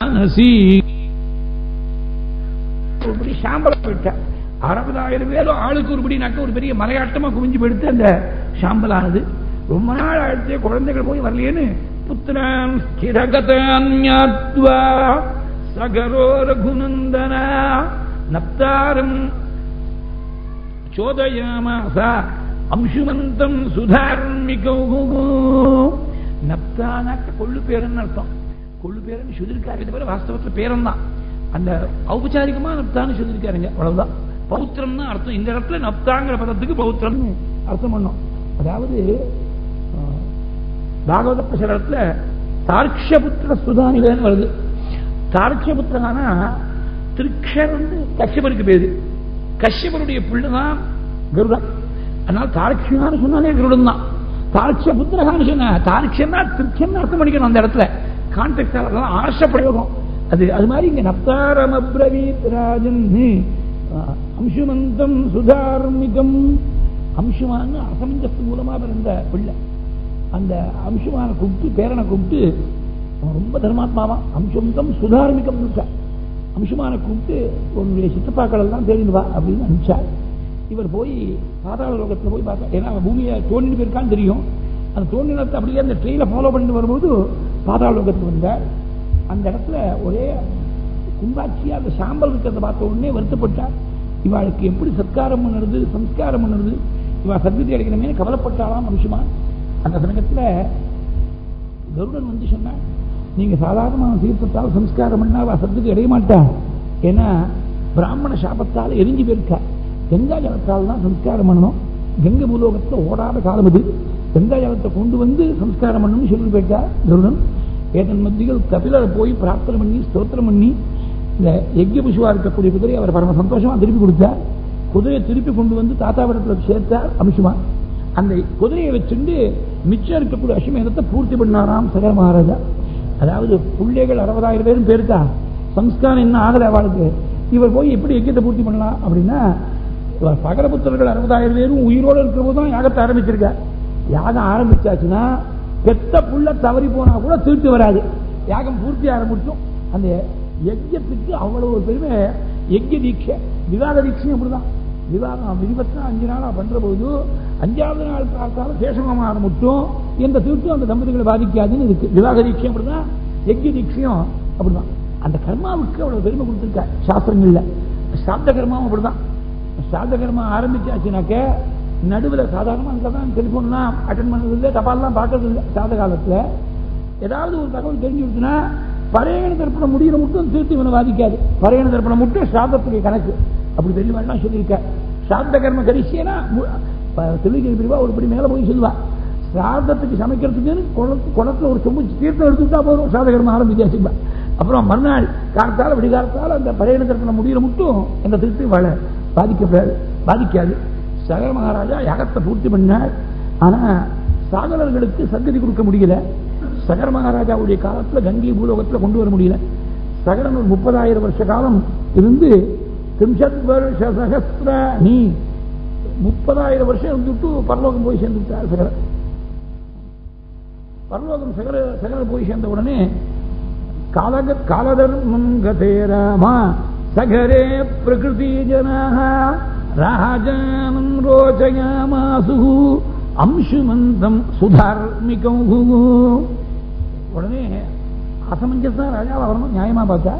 மானசி ஒருபடி சாம்பலம் போயிட்டார். 60,000 பேரும் ஆளுக்கு ஒருபடினாக்க ஒரு பெரிய மலையாட்டமா குவிஞ்சு போயிடுத்து அந்த சாம்பலானது. ரொம்ப நாள் ஆயிடுச்சு, குழந்தைகள் போய் வரலையேன்னு புத்திரான் ஸ்திரகதான் ஞாத்வா சகரோ ரகுநந்தனா நப்தாரம் சோதயாமாசா அம்சுமந்தம் சுதார்மிகோ. நப்தானாக்க கொள்ளு பேரன்னு அர்த்தம். கொள்ளு பேரன்னு சொல்லியிருக்காரு, பேர் வாஸ்தவத்துல பேரன் தான். அந்த ஔபச்சாரிகமா நப்தான்னு சொல்லியிருக்காருங்க, அவ்வளவுதான். பௌத்திரம் தான் அர்த்தம். இந்த இடத்துல நப்தாங்கிற பதத்துக்கு பௌத்திரம் அர்த்தம் பண்ணோம். அதாவது பாகவத பிரசரத்துல தார்க்ஷபுத்திர சுதானிலன்னு வருது. தார்க்ஷபுத்திரனா திருக்ஷர் கஷ்யபருக்கு பேரு. கஷ்யபருடைய பிள்ளைதான் கருடன். அதனால தார்க்ஷியான்னு சொன்னாலே கருடன் தான். தார்க்ஷபுத்திரகான்னு சொன்ன தார்க்ஷன்னா திருக்ஷன் அர்த்தம் பண்ணிக்கணும் அந்த இடத்துல. கான்டெக்ட் ஆசை பிரயோகம் அது. அது மாதிரி இங்க நப்தாரம் அப்ரவீத் ராஜன் அம்சுமந்தம் சுதார்மிகம். அம்சுமான்னு அசமஞ்சத்து மூலமா பிறந்த பிள்ளை. அந்த அம்சுமான கூப்பிட்டு பேரனை கூப்பிட்டு ரொம்ப தர்மாத்மாவா அம்சுமந்தம் சுதார்மிகம். அம்சுமான கூப்பிட்டு உன்னுடைய சித்தப்பாக்கள் எல்லாம் தெரிஞ்சுவா அப்படின்னு அனுப்பிச்சார். இவர் போய் பாதாள லோகத்தில் போய் பார்த்தா, ஏன்னா பூமியை தோண்டிட்டு போயிருக்கான்னு தெரியும். அந்த தோண்டினத்தை அப்படியே அந்த ட்ரெயில ஃபாலோ பண்ணிட்டு வரும்போது பாதாள லோகத்துக்கு வந்தார். அந்த இடத்துல ஒரே கும்பாட்சியா அந்த சாம்பல் இருக்கிறத பார்த்த உடனே வருத்தப்பட்டார். இவாளுக்கு எப்படி சத்காரம் பண்ணுறது, சம்ஸ்காரம் பண்ணுறது, இவா சத்கதி அடைக்கணுமே கவலைப்பட்டாலாம் அம்சுமா. அந்த சமயத்துல கருடன் வந்து சொன்னார், நீங்க சாதாரணமான தீர்த்தத்தால் சம்ஸ்காரம் பண்ணா அவ சத்கதி அடைய மாட்டா. ஏன்னா பிராமண சாபத்தால் எரிஞ்சு போயிருக்கா. கங்கா ஜலத்தால் தான் சம்ஸ்காரம் பண்ணணும். கங்கை பூலோகத்தில் ஓடாத காலம் இது. கங்கா ஜலத்தை கொண்டு வந்து சம்ஸ்காரம் பண்ணணும்னு சொல்லி போயிட்டா கருடன். ஏதன் மத்தியில் கபிலரை போய் பிரார்த்தனை பண்ணி ஸ்தோத்திரம் பண்ணி இந்த யஜ்ய பசுவா இருக்கக்கூடிய குதிரையை அவர் பரம சந்தோஷமா திருப்பி கொடுத்தார். குதிரையை திருப்பி கொண்டு வந்து தாத்தாவிடத்தில் சேர்த்தார் அம்சுமா. அந்த குதிரையை வச்சுட்டு மிச்சம் இருக்கக்கூடிய அஸ்வமேதத்தை பூர்த்தி பண்ணாராம் சகர மகாராஜா. அதாவது பிள்ளைகள் 60,000 பேரும் பேருக்கா, சம்ஸ்காரம் என்ன ஆகல அவளுக்கு. இவர் போய் எப்படி யஜ்யத்தை பூர்த்தி பண்ணலாம் அப்படின்னா, சகரபுத்திரர்கள் 60,000 பேரும் உயிரோடு இருக்கிற போது தான் யாகத்தை ஆரம்பிச்சிருக்கார். யாகம் ஆரம்பிச்சாச்சுன்னா பெத்த புள்ள தவறி போனா கூட திருட்டு வராது. யாகம் பூர்த்தி ஆரம்பிச்சும் அந்த யஜ்யத்துக்கு அவ்வளவு ஒரு பெருமை. யஜ்ய தீட்சை, விவாக தீட்சையும் அப்படிதான். விவாகம் விதிபத்தா 5 நாளா பண்ற போது 5வது நாள் பார்த்தாலும் சேஷமாக ஆரம்பிட்டும் எந்த தீர்த்தும் அந்த தம்பதிகளை பாதிக்காதுன்னு இருக்கு. விவாக தீட்சையும் அப்படிதான், யஜ்ய தீட்சையும் அப்படிதான். அந்த கர்மாவுக்கு அவ்வளவு பெருமை கொடுத்திருக்காரு சாஸ்திரங்கள்ல. சாப்த கர்மாவும் அப்படிதான். சாப்த கர்மா ஆரம்பிச்சாச்சுனாக்க நடுவில் சாதாரணமாக தான் டெலிஃபோன்லாம் அட்டன் பண்ணுறது இல்லை, தபால்லாம் பார்க்கறது இல்லை. சாத காலத்தில் ஏதாவது ஒரு தகவல் தெரிஞ்சு கொடுத்துன்னா பரையண தர்ப்பணம் முடிகிற மட்டும் தீர்த்து இவனை பாதிக்காது. பரையண தர்ப்பணம் மட்டும் சாதத்துடைய கணக்கு. அப்படி பெரியவாள்லாம் சொல்லியிருக்க. சாப்த கர்ம கரிசியனா தெளிகை பிரிவா ஒருபடி மேலே போய் சொல்லுவா. சாதத்துக்கு சமைக்கிறதுக்குன்னு குளத்தில் ஒரு சொம்பு தீர்த்தம் எடுத்துட்டா போதும், சாத கர்மம் ஆரம்பிச்சாச்சுப்பா. அப்புறம் மறுநாள் காலத்தால் விடிகாலத்தால் அந்த பரையண தர்ப்பணம் முடிகிற மட்டும் எந்த தீர்த்து வாழ பாதிக்காது. சகர மகாராஜா யாகத்தை பூர்த்தி பண்ணார். ஆனா சாகரர்களுக்கு சங்கதி கொடுக்க முடியல. சகர மகாராஜாவுடைய காலத்துல கங்கை பூலோகத்தில் கொண்டு வர முடியல. சகரன் ஒரு 30,000 வருஷ காலம் இருந்து 30 வருஷ சகஸ்திராணி 30,000 வருஷம் இருந்துட்டு பரலோகம் போய் சேர்ந்து விட்டார் சகர. பரலோகம் சகர போய் சேர்ந்த உடனே காலதர்மம் கதேராமா சகரே பிரகிருதி ஜனாக ராஜானம் ரோச்சயாமாசு அம்சுமந்தம் சுதார்மிகம். உடனே அசமஞ்சஸ் தான் ராஜாவா வரணும் நியாயமா பார்த்தா.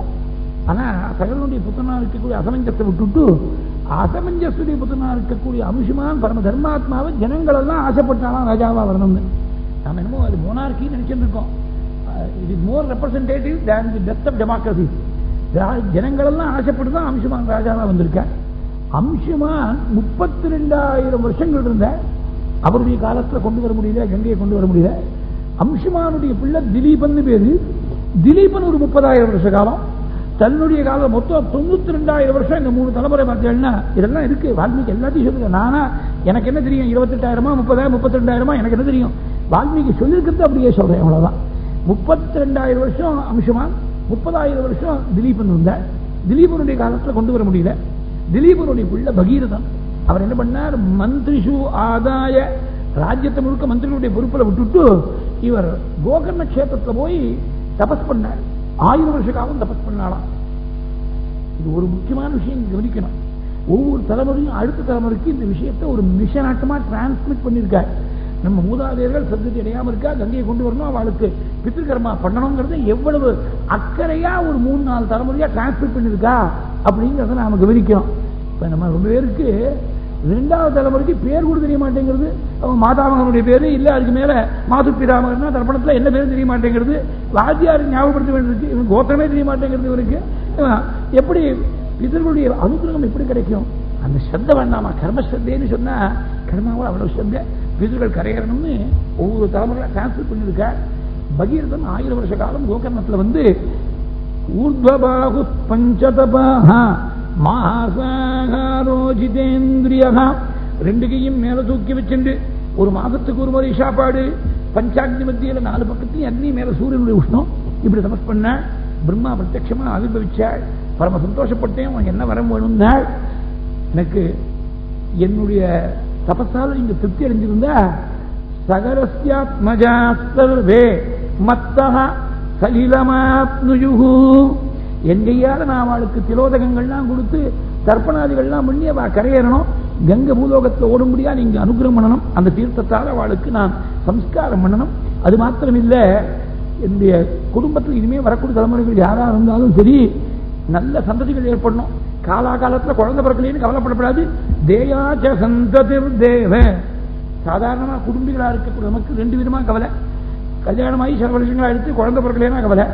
ஆனா சகரனுடைய புத்தனா இருக்கக்கூடிய அசமஞ்சத்தை விட்டுட்டு அசமஞ்சசுடைய புத்தனா இருக்கக்கூடிய அம்சுமான் பரம தர்மாத்மாவை ஜனங்கள் எல்லாம் ஆசைப்பட்டாலாம் ராஜாவா வரணும்னு. நாம என்னமோ அது மோனார்கின்னு நினைச்சிட்டு இருக்கோம். It is more representative than the depth of democracy. ஜனங்கள் எல்லாம் ஆசைப்பட்டு தான் அம்சுமான் ராஜாவா வந்திருக்க. அம்சுமான் 32,000 வருஷங்கள் இருந்த அவருடைய காலத்தில் கொண்டு வர முடியல, கங்கையை கொண்டு வர முடியல. அம்சுமானுடைய பிள்ளை திலீபன் பேரு. திலீபன் ஒரு 30,000 வருஷ காலம். தன்னுடைய காலம் மொத்தம் 92,000 வருஷம். இந்த 3 தலைமுறை பார்த்தீங்கன்னா இதெல்லாம் இருக்கு. வால்மீகி எல்லாத்தையும் சொல்லுங்க. நானா எனக்கு என்ன தெரியும், 28,000 30,000 32,000 எனக்கு என்ன தெரியும். வால்மீகி சொல்லிருக்கிறது அப்படியே சொல்றேன், அவ்வளவுதான். 32,000 வருஷம் அம்சுமான், 30,000 வருஷம் திலீபன் இருந்த. திலீபனுடைய காலத்தில் கொண்டு வர முடியல. திலீபனுடைய பிள்ளை பகீரதன். அவர் என்ன பண்ணார், மந்திரிஷு ஆதாய ராஜ்யத்தை முழுக்க மந்திரிகளுடைய பொறுப்பில் விட்டுட்டு இவர் கோகர்ண கஷேத்திரத்தில் போய் தபஸ் பண்ணார். 1000 வருஷ காலம் தபஸ் பண்ணாலாம். இது ஒரு முக்கியமான விஷயம் கவனிக்கணும். ஒவ்வொரு தலைமுறையும் அடுத்த தலைமுறைக்கு இந்த விஷயத்தை ஒரு மிஷன் ஆட்டமா டிரான்ஸ்மிட் பண்ணியிருக்காரு. நம்ம மூதாதையர்கள் சந்ததி அடையாம இருக்கா, கங்கையை கொண்டு வரணும், அவளுக்கு பித்ருகர்மா பண்ணணுங்கிறது எவ்வளவு அக்கறையா ஒரு 3-4 தலைமுறையா டிரான்ஸ்மிட் பண்ணிருக்கா அப்படிங்கிறத நாம கவனிக்கணும். இப்ப நம்ம ரொம்ப பேருக்கு 2வது தலைமுறைக்கு பேர் கூட தெரிய மாட்டேங்கிறது. அவன் மாதாமகனுடைய பேரு இல்ல, அதுக்கு மேல மாது பிதாமகன் தர்ப்பணத்துல என்ன பேரும் தெரிய மாட்டேங்கிறது. வாத்தியார் ஞாபகப்படுத்த வேண்டியிருக்கு, இவன் கோத்திரமே தெரிய மாட்டேங்கிறது. இவருக்கு எப்படி பிதர்களுடைய அனுகிரகம் எப்படி கிடைக்கும்? அந்த ஸ்ரத்த வேண்டாமா? கர்மஸ்ரத்தேன்னு சொன்னா கர்மாவோட அவ்வளவு ஸ்ரத்த. பிதர்கள் கரையறணும்னு ஒவ்வொரு தலைமுறையா டிரான்ஸ்ஃபர் பண்ணிருக்க. பகீரதன் 1000 வருஷ காலம் கோகர்ணத்துல வந்து ஊர்த்வபாகு பஞ்சதபாஹ மாசாரோஜிதேந்திரியஹ 2 கையும் மேல தூக்கி வச்சுண்டு ஒரு மாதத்துக்கு ஒரு முறை சாப்பாடு, பஞ்சாக்னி மத்தியில 4 பக்கத்தையும் அக்னி மேல சூரியனுடைய உஷ்ணம், இப்படி தபஸ் பண்ண பிரம்மா பிரத்யட்சமா ஆவிர்வவிச்சாள். பரம சந்தோஷப்பட்டேன். உனக்கு என்ன வரம் வேணும்னா, எனக்கு என்னுடைய தபஸால நீங்க திருப்தி அடைஞ்சிருந்தா சகரஸ்யாத்மஜா சர்வே மத்தஹ சலிலமாப்னுயுஹு, எங்கையால நான் அவளுக்கு திலோதகங்கள்லாம் கொடுத்து தர்ப்பணாதிகள்லாம் பண்ணி அவ கரையேறணும். கங்கை பூலோகத்தில் ஓடும்படியா நீங்க அனுகிரகம் பண்ணணும். அந்த தீர்த்தத்தால் அவளுக்கு நான் சம்ஸ்காரம் பண்ணணும். அது மாத்திரம் இல்ல, என்னுடைய குடும்பத்தில் இனிமே வரக்கூடிய தலைமுறைகள் யாரா இருந்தாலும் சரி நல்ல சந்ததிகள் ஏற்படணும். காலாகாலத்துல குழந்தை பிறக்கலைன்னு கவலைப்படப்படாது. தேயாச்ச சந்ததிர் தேவ. சாதாரணமா குடும்பிகளா இருக்கக்கூடிய நமக்கு 2 விதமா கவலை. கல்யாணமாகி சில வருஷங்களா எடுத்து குழந்தை பிறக்கலைன்னா கவலை,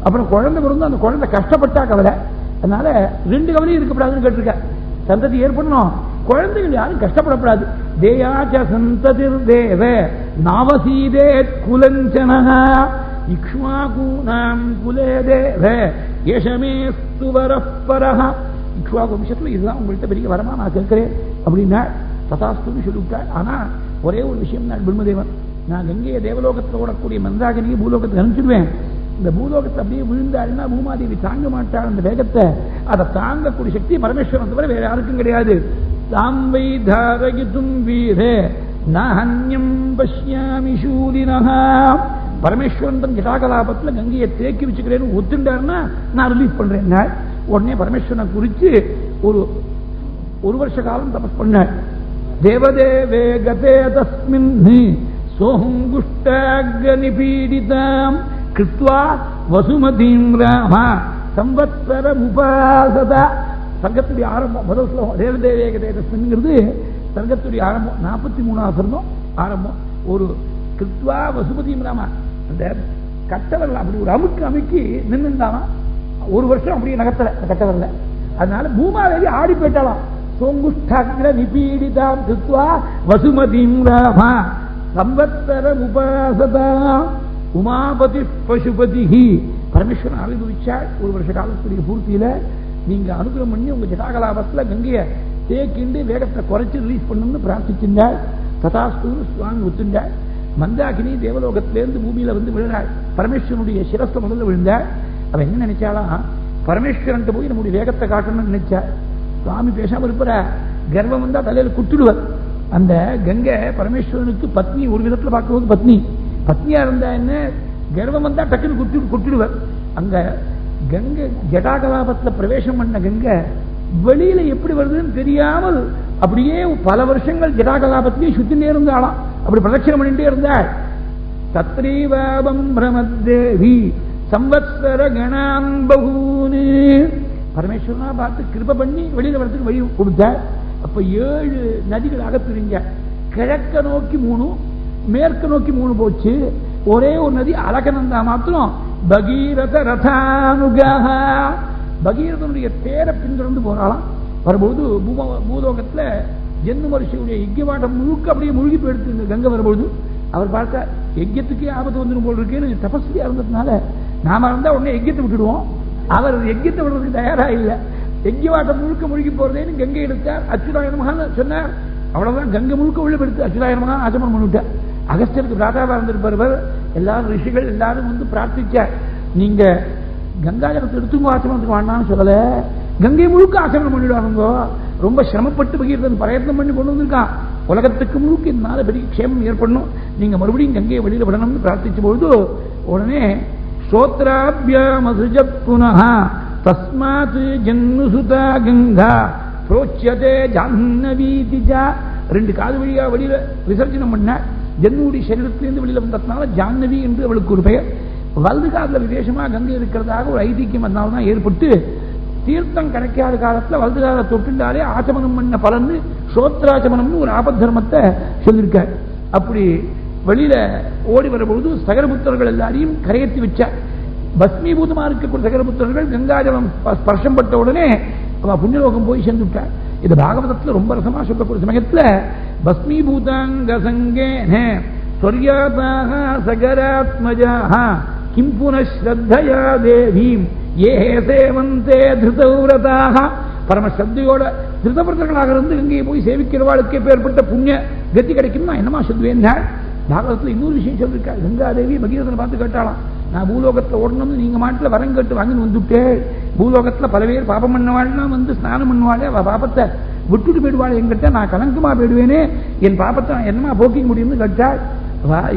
அப்புறம் குழந்தை பிறந்து அந்த குழந்தை கஷ்டப்பட்டா கவலை. அதனால 2 கவலையும் இருக்கக்கூடாதுன்னு கேட்டிருக்க. சந்ததி ஏற்படணும், குழந்தைகள் யாரும் கஷ்டப்படப்படாது. தேயாச்ச சந்ததிர் தேவ நாவசீதே குலஞ்சனஹ இக்ஷ்வாகூனாம் குலே தேவ யசமேஸ்து வரப்பரஹ. இக்ஷ்வாகு வம்சத்துல இதுதான் உங்கள்கிட்ட பெரிய வரமா நான் கேட்கிறேன் அப்படின்னா ததாஸ்துன்னு சொல்லிவிட்டாள். ஆனா ஒரே ஒரு விஷயம் தான், பிரம்மதேவன் நான் கங்கையை தேவலோகத்தில் ஓடக்கூடிய மந்தாகினியை பூலோகத்தை அனுப்பிச்சிடுவேன். இந்த பூலோகத்தை அப்படியே விழுந்தாள்னா பூமாதேவி தாங்க மாட்டாள். அந்த வேகத்தை அதை தாங்கக்கூடிய சக்தி பரமேஸ்வரன் தவிர வேற யாருக்கும் கிடையாது. தாம்பை தாரகிதும் வீரே நஹன்யம் பஷ்யாமி சூலினஹா. பரமேஸ்வரன் தன் ஜடாகலாபத்துல கங்கையை தேக்கி வச்சுக்கிறேன்னு ஒத்துண்டாருன்னா நான் ரிலீஸ் பண்றேன். உடனே பரமேஸ்வரனை குறிச்சு ஒரு வருஷ காலம் தபஸ் பண்ணாள். தேவதேவே கதே தஸ்மின் சோஹங்குஷ்டாக்னிபீடிதாம் கிருத்வா வசுமதீம் ராம சம்வத்சரமுபாசத. சர்க்கத்துடைய ஆரம்பம் முதல் ஸ்லோகம் தேவதேவே கதே தஸ்மின்ங்கிறது சர்க்கத்துடைய ஆரம்பம். 43வது சர்க்கம் ஆரம்பம். ஒரு கிருத்வா வசுமதீம் ராம, அந்த கட்டவரல அப்படி ஒரு அமுக்கி நின்றுந்தாமா. ஒரு வருஷம் அப்படியே நகர்த்தல கட்டவரல. அதனால பூமாதேவி ஆடி போயிட்டாலாம். சோங்குஷ்டாக்ர நிபீடிதாம் கிருத்வா வசுமதீம் ராம சம்வத்சரம் உபாசதா. உமாபதி பசுபதி பரமேஸ்வரன் ஆவிர்வவிச்சாள். ஒரு வருஷ காலத்துடைய பூர்த்தியில நீங்க அனுகிரகம் பண்ணி உங்க ஜடாகலாபத்துல கங்கையை தேக்கிண்டு வேகத்தை குறைச்சு ரிலீஸ் பண்ணணும்னு பிரார்த்திச்சிருந்தாள். ததாஸ்து சுவாமி ஒத்துண்டாள். மந்தாகினி தேவலோகத்திலேருந்து பூமியில வந்து விழுந்தாள். பரமேஸ்வரனுடைய சிரஸ்ல முதல்ல விழுந்தாள். அவ என்ன நினைச்சாளா, பரமேஸ்வரன் போய் நம்முடைய வேகத்தை காட்டணும்னு நினைச்சா. சுவாமி பேசாம இருப்பற, கர்வம் வந்தா தலையில குட்டிடுவர். அந்த கங்கை பரமேஸ்வரனுக்கு பத்னி. ஒரு விதத்துல பார்க்கும்போது பத்னியா இருந்தா என்ன, கர்வம் வந்தா டக்குன்னு குட்டிடுவர். அங்க கங்கை ஜடாகலாபத்துல பிரவேசம் பண்ண கங்கை வெளியில எப்படி வருதுன்னு தெரியாமல் அப்படியே பல வருஷங்கள் ஜடாகலாபத்திலேயே சுத்தினே இருந்தாளாம். அப்படி பிரதட்சணம் பண்ணிட்டே இருந்தாள். தத்ரீவாபம் பிரமதேவி சம்வத்சர கணாம் பகூனு. பரமேஸ்வரனா பார்த்து கிருப பண்ணி வெளியில வரத்துக்கு வழி கொடுத்தாள். அப்ப 7 நதிகளாக பிரிஞ்ச. கிழக்க நோக்கி 3, மேற்கு நோக்கி 3 போச்சு. ஒரே ஒரு நதி அலகநந்தா மாத்திரம் பகீரத ரதானுகா. பகீரதனுடைய தேரை பின்தொடர்ந்து போறாளாம். வரும்போது பூலோகத்துல ஜென்ம மரிஷியுடைய யஜ்யவாட்டம் முழுக்க அப்படியே மூழ்கி போயிடுத்து. கங்கை வரும்போது அவர் பார்க்க யஜ்யத்துக்கே ஆபத்து வந்துடும் போல் இருக்குன்னு தபஸ்வியா இருந்ததுனால நாம இருந்தா உடனே யஜ்யத்தை விட்டுடுவோம். அவர் யஜ்யத்தை விடுறதுக்கு தயாரா இல்லை. யஜ்யவாட்டம் முழுக்க முழுகி போறதேன்னு கங்கை எடுத்தார். அச்சுதாயனமாக சொன்னார். அவ்வளவுதான், கங்கை முழுக்க உள்ள எடுத்து அச்சுதாயனமாக ஆச்சமனம் பண்ணிவிட்டார். அகஸ்தியருக்கு பிராதாவா இருந்திருப்பவர். எல்லாரும் ரிஷிகள் எல்லாரும் வந்து பிரார்த்திச்சார், நீங்க கங்கா ஜலத்தை எடுத்துங்க, ஆச்சமனத்துக்கு வேண்டாம்னு சொல்லல, கங்கை முழுக்க ஆச்சமனம் பண்ணிடுவாங்க. ரொம்ப சிரமப்பட்டு பகீரதன் பிரயத்னம் பண்ணி கொண்டு வந்திருக்கான். உலகத்துக்கு முழுக்க இதனால பெரிய க்ஷேமம் ஏற்படணும், நீங்க மறுபடியும் கங்கையை வெளியில விடணும்னு பிரார்த்திச்ச பொழுது உடனே ஸ்ரோத்ராபியாமசுஜத் புனஹ தஸ்மாத் ஜன்னுசுதா கங்கா புரோச்யதே ஜாஹ்னவீதிஜா. 2 காது வழியா வெளியில விசர்ஜனம் பண்ண ஜன்னுடைய சரீரத்திலிருந்து வெளியில வந்ததுனால ஜாஹ்னவி என்று அவளுக்கு ஒரு பெயர். வலது காதுல விசேஷமா கங்கை இருக்கிறதாக ஒரு ஐதீக்கியம் அதனால்தான் ஏற்பட்டு தீர்த்தம் கிடைக்காத காலத்துல வலது கால தொட்டுண்டாலே ஆச்சமனம் பண்ண பலன்னு ஸ்ரோத்ராச்சமனம்னு ஒரு ஆபத்தர்மத்தை சொல்லியிருக்கார். அப்படி வெளியில ஓடி வரும்பொழுது சகரபுத்திரர்கள் எல்லாரையும் கரையேற்றி வச்சார். பஸ்மீபூதமா இருக்கக்கூடிய சகரபுத்திரர்கள் கங்காஜலம் ஸ்பர்ஷம் பட்ட உடனே புண்ணியலோகம் போய் சேர்ந்துட்டார். இது பாகவதத்துல ரொம்ப ரசமா சொல்லக்கூடிய சமயத்துல பஸ்மீபூதாங்க சங்கேன ஸ்வர்யாதாக சகராத்மஜாக கிம் புனஸ்ரத்தயா தேவீம் ஏ சேவந்தே திருதவ்ரதாக. பரமஸ்ரத்தையோட திருதவிரதர்களாக இருந்து இங்கே போய் சேவிக்கிறவாளுக்கு ஏற்பட்ட புண்ணிய கதி கிடைக்கும். நான் என்னமா சொல்லுவேன்? பாகவதத்தில் இன்னொரு விஷயம் சொல்லியிருக்காரு. கங்காதேவி பகீரதனை பார்த்து கேட்டாலாம், நான் பூலோகத்தில் ஓடணும்னு நீங்க மாட்டில் வரம் கேட்டு வாங்கின்னு வந்துட்டே, பூலோகத்தில் பல பேர் பாபம் பண்ணவாள்லாம் வந்து ஸ்நானம் பண்ணுவாளே, அவ பாப்பத்தை விட்டுட்டு போயிடுவாள் என்கிட்ட, நான் கலங்கமா போயிடுவேனே, என் பாப்பத்தை என்னமா போக்கிக்க முடியும்னு கேட்டாள்.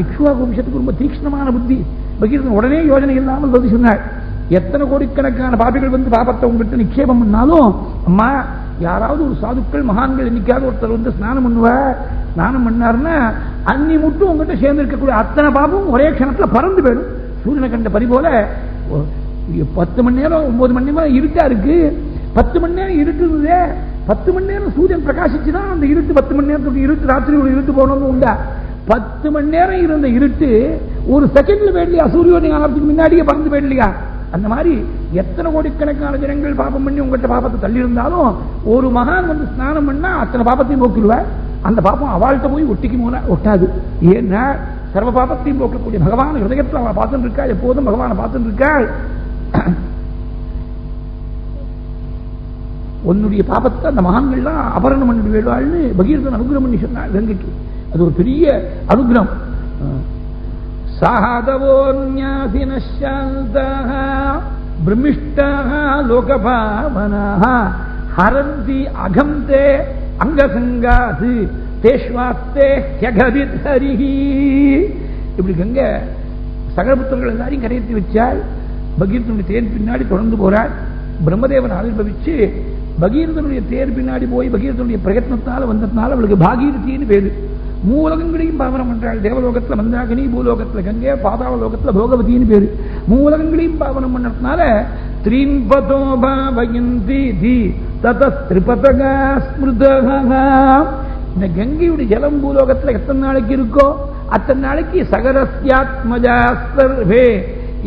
இக்ஷுவாகு வம்சத்துக்கு ரொம்ப தீக்ஷ்ணமான புத்தி. பகீரதன் உடனே யோஜனை இல்லாமல் வந்து சொன்னாள், எத்தனை கோடிக்கணக்கான பாபிகள் வந்து பாபத்தை உங்ககிட்ட நிக்ஷேபம் பண்ணாலும், அம்மா யாராவது ஒரு சாதுக்கள் மகான்கள் என்னைக்காவது ஒருத்தர் வந்து ஸ்நானம் பண்ணுவார், ஸ்நானம் பண்ணாருன்னா அன்னி மட்டும் உங்ககிட்ட சேர்ந்து இருக்கக்கூடிய அத்தனை பாபம் ஒரே க்ஷணத்துல பறந்து போயிடும். சூரியனை கண்ட பறி போல 10 மணி நேரம் 9 மணி நேரம் இருட்டா இருக்கு, 10 மணி நேரம் இருட்டுதே, 10 மணி நேரம் சூரியன் பிரகாசிச்சுதான் அந்த இருட்டு 10 மணி நேரத்துக்கு இருட்டு, ராத்திரி ஒரு இருட்டு போனோம்னு உண்டா? 10 மணி நேரம் இருந்த இருட்டு ஒரு செகண்ட்ல போயிடலையா? சூரியன் ஆகிறதுக்கு முன்னாடியே பறந்து போயிடலையா? அந்த மாதிரி எத்தனை கோடிக்கணக்கான ஜனங்கள் பாபம் பண்ணி உங்கள்கிட்ட பாபத்தை தள்ளி இருந்தாலும் ஒரு மகான் வந்து ஸ்நானம் பண்ணா அத்தனை பாபத்தையும் போக்கிடுவார். அந்த பாபம் அவள்கிட்ட போய் ஒட்டிக்கும் போல ஒட்டாது. ஏன்னா சர்வ பாபத்தையும் போக்கக்கூடிய பகவான் ஹிருதயத்தில் அவள் பார்த்துட்டு இருக்கா, எப்போதும் பகவானை பார்த்துட்டு இருக்கா. உன்னுடைய பாபத்தை அந்த மகான்கள்லாம் அபரணம் பண்ணி வேடுவாள்னு பகீரதன் அனுகிரகம் பண்ணி சொன்னாள் கங்கைக்கு. அது ஒரு பெரிய அனுகிரகம். சாதவோன்யாசினசாந்தாஹ பிரமிஷ்டாஹ லோகபாவனாஹ ஹரந்தி அகம்தே அங்கசங்காது தேஷ்வாஸ்தே ஹ்யகதித் ஹரிஹி. இப்படி கங்கை சகலபுத்திரர்கள் எல்லாரையும் கரையேற்றி வச்சாள். பகீரதனுடைய தேர் பின்னாடி தொடர்ந்து போறாள். பிரம்மதேவன் ஆவிர்பவிச்சு பகீரதனுடைய தேர் பின்னாடி போய் பகீரதனுடைய பிரயத்னத்தால வந்ததுனால அவளுக்கு பாகீரதின்னு பேரு. மூலகங்களையும் பாவனம் பண்றாள். தேவலோகத்துல மந்தாகினி, பூலோகத்துல கங்கை, பாதாள லோகத்துல போகவதின்னு பேரு. மூலகங்களையும் பாவனம் பண்ணதுனால த்ரீன்பதோ பாவயந்தி தி ததஸ்திரிபதகா ஸ்மிருதஹா. இந்த கங்கையுடைய ஜலம் பூலோகத்துல எத்தனை நாளைக்கு இருக்கோ அத்தனை நாளைக்கு சகரஸ்யாத்மஜா சர்வே,